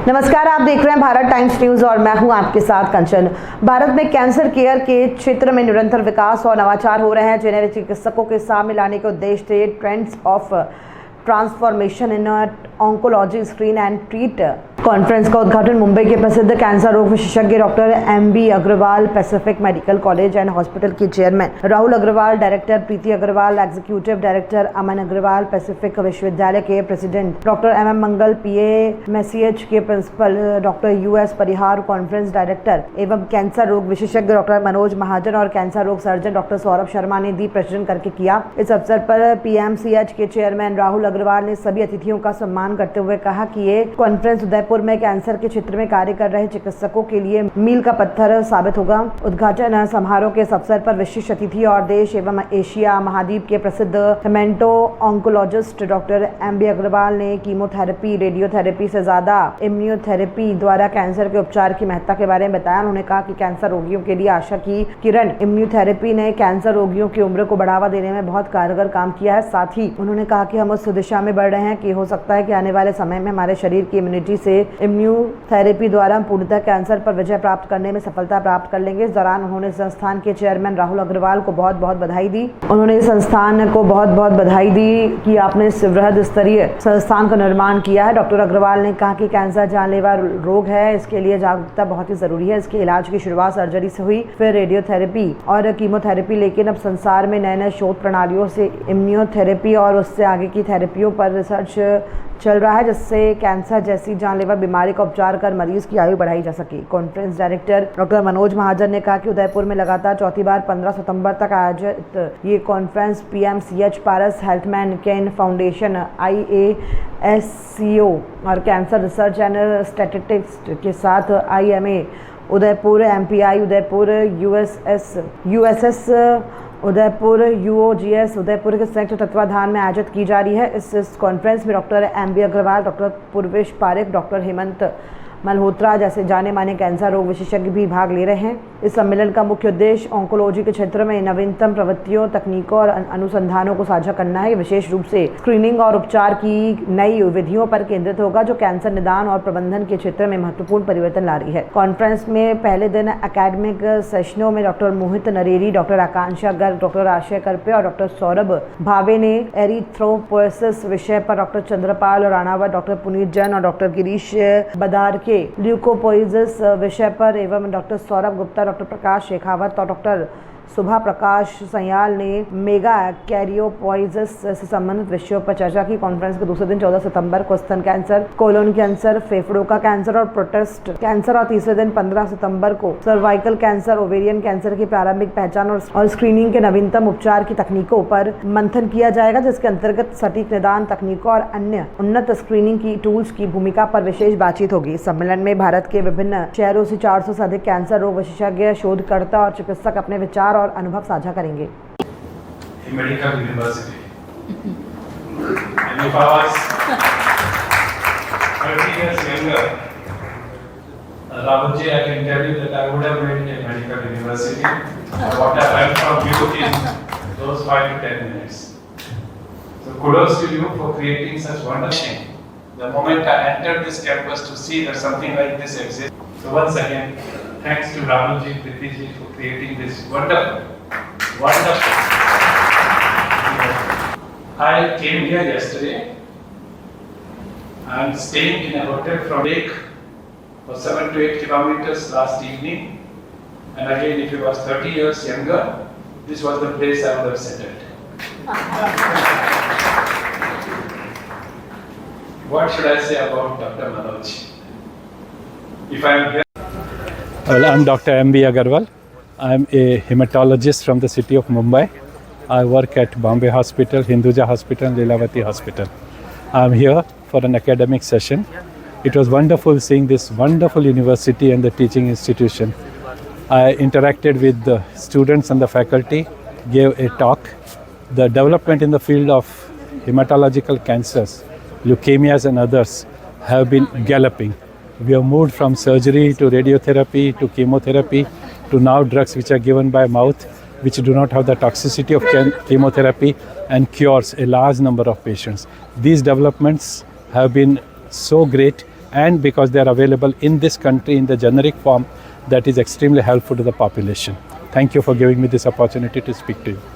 नमस्कार, आप देख रहे हैं भारत टाइम्स न्यूज और मैं हूं आपके साथ कंचन। भारत में कैंसर केयर के क्षेत्र में निरंतर विकास और नवाचार हो रहे हैं, जिन्हें चिकित्सकों के सामने लाने के उद्देश्य से trends of transformation in oncology screen and treat conference का उद्घाटन मुंबई के प्रसिद्ध कैंसर रोग विशेषज्ञ doctor MB Agarwal, pacific medical college and hospital के chairman Rahul Agarwal, director Preeti Agarwal, executive director Aman Agarwal, pacific विश्वविद्यालय के president doctor M Mangal, PAMCH के principal doctor US Parihar, conference director एवं कैंसर रोग विशेषज्ञ डॉक्टर मनोज महाजन और कैंसर रोग सर्जन डॉक्टर सौरभ शर्मा ने दीप प्रज्वलन करके किया। इस अवसर पर PAMCH के चेयरमैन राहुल अग्रवाल ने सभी अतिथियों का सम्मान करते हुए कहा कि ये कॉन्फ्रेंस उदयपुर में कैंसर के क्षेत्र में कार्य कर रहे चिकित्सकों के लिए मील का पत्थर साबित होगा। उद्घाटन समारोह के अवसर पर विशिष्ट अतिथि और देश एवं एशिया महाद्वीप के प्रसिद्ध haemato oncologist doctor MB Agarwal ने कीमोथेरेपी, रेडियोथेरेपी से ज्यादा इम्यूनोथेरेपी द्वारा कैंसर के उपचार की महत्ता के बारे में बताया। उन्होंने कहा कि कैंसर रोगियों के लिए आशा की किरण इम्यूनोथेरेपी ने कैंसर रोगियों की उम्र को बढ़ावा देने में बहुत कारगर काम किया है। साथ ही उन्होंने कहा कि हम उस दिशा में बढ़ रहे हैं कि हो सकता है कि आने वाले समय में हमारे शरीर की इम्यूनिटी से इम्यूनोथेरेपी द्वारा हम पूर्णतः कैंसर पर विजय प्राप्त करने में सफलता प्राप्त कर लेंगे। इस दौरान उन्होंने संस्थान के चेयरमैन राहुल अग्रवाल को बहुत बहुत बधाई दी। उन्होंने इस संस्थान को बहुत बहुत बधाई दी कि आपने इस वृहद स्तरीय संस्थान का निर्माण किया है। डॉक्टर अग्रवाल ने कहा कि कैंसर जानलेवा रोग है, इसके लिए जागरूकता बहुत ही जरूरी है। इसके इलाज की शुरुआत सर्जरी से हुई, फिर रेडियोथेरेपी और कीमोथेरेपी, लेकिन अब संसार में नए नए शोध प्रणालियों से इम्यूनोथेरेपी और उससे आगे की थेरेपियों पर रिसर्च चल रहा है, जिससे कैंसर जैसी जानलेवा बीमारी का उपचार कर मरीज की आयु बढ़ाई जा सके। कॉन्फ्रेंस डायरेक्टर डॉक्टर मनोज महाजन ने कहा कि उदयपुर में लगातार चौथी बार 15 सितंबर तक आयोजित ये कॉन्फ्रेंस PAMCH, पारस हेल्थमैन केन फाउंडेशन, IASCO और कैंसर रिसर्च एंड स्टैटिस्टिक्स के साथ IMA Udaipur, MPI Udaipur, USS Udaipur, UOGS Udaipur के संयुक्त तत्वाधान में आयोजित की जा रही है। इस कॉन्फ्रेंस में doctor MB Agarwal, doctor Purvesh Parekh, doctor Hemant Malhotra जैसे जाने माने कैंसर रोग विशेषज्ञ भी भाग ले रहे हैं। इस सम्मेलन का मुख्य उद्देश्य ऑन्कोलॉजी के क्षेत्र में नवीनतम प्रवृत्तियों, तकनीकों और अनुसंधानों को साझा करना है। विशेष रूप से स्क्रीनिंग और उपचार की नई विधियों पर केंद्रित होगा, जो कैंसर निदान और प्रबंधन के क्षेत्र में महत्वपूर्ण परिवर्तन ला रही है। कॉन्फ्रेंस में पहले दिन एकेडमिक सेशनों में डॉक्टर मोहित नरेरी, डॉक्टर आकांक्षा गर्ग, डॉक्टर आशय करपे और डॉक्टर सौरभ भावे ने एरिथ्रोपोएसिस विषय पर डॉक्टर चंद्रपाल राणावत, डॉक्टर पुनीत जैन और डॉक्टर गिरीश बदार के ल्यूकोपोइसिस विषय पर एवं डॉक्टर सौरभ गुप्ता, डॉक्टर प्रकाश शेखावत और डॉक्टर सुभा प्रकाश सयाल ने मेगा कैरियोपोइसिस से संबंधित विषयों पर चर्चा की। कॉन्फ्रेंस के दूसरे दिन 14 सितंबर को स्तन कैंसर, कोलोन कैंसर, फेफड़ों का कैंसर और प्रोस्टेट कैंसर और तीसरे दिन 15 सितंबर को सर्वाइकल कैंसर, ओवेरियन कैंसर की प्रारंभिक पहचान और स्क्रीनिंग के नवीनतम उपचार की तकनीकों पर मंथन किया जाएगा, जिसके अंतर्गत सटीक निदान तकनीकों और अन्य उन्नत स्क्रीनिंग की टूल्स की भूमिका पर विशेष बातचीत होगी। सम्मेलन में भारत के विभिन्न शहरों से 400 से अधिक कैंसर रोग विशेषज्ञ, शोधकर्ता और चिकित्सक अपने विचार और अनुभव साझा करेंगे। Medical university and if I was 30 years younger, Rahulji, I can tell you that I would have made a medical university. What I learned from you in those 5 to 10 minutes. So kudos to you for creating such wonderful thing. The moment I entered this campus to see that something like this exists. So once again, thanks to Rahulji, Pritiji for creating this wonderful. I came here yesterday. I am staying in a hotel from Lake for 7 to 8 kilometers last evening. And again, if you was 30 years younger, this was the place I would have settled. What should I say about Dr. Manoj? If I am here. Well, I'm Dr. MB Agarwal. I'm a hematologist from the city of Mumbai. I work at Bombay Hospital, Hinduja Hospital, and Lilavati Hospital. I'm here for an academic session. It was wonderful seeing this wonderful university and the teaching institution. I interacted with the students and the faculty, gave a talk. The development in the field of hematological cancers, leukemias and others have been galloping. We have moved from surgery to radiotherapy to chemotherapy to now drugs which are given by mouth, which do not have the toxicity of chemotherapy and cures a large number of patients. These developments have been so great and because they are available in this country in the generic form, that is extremely helpful to the population. Thank you for giving me this opportunity to speak to you.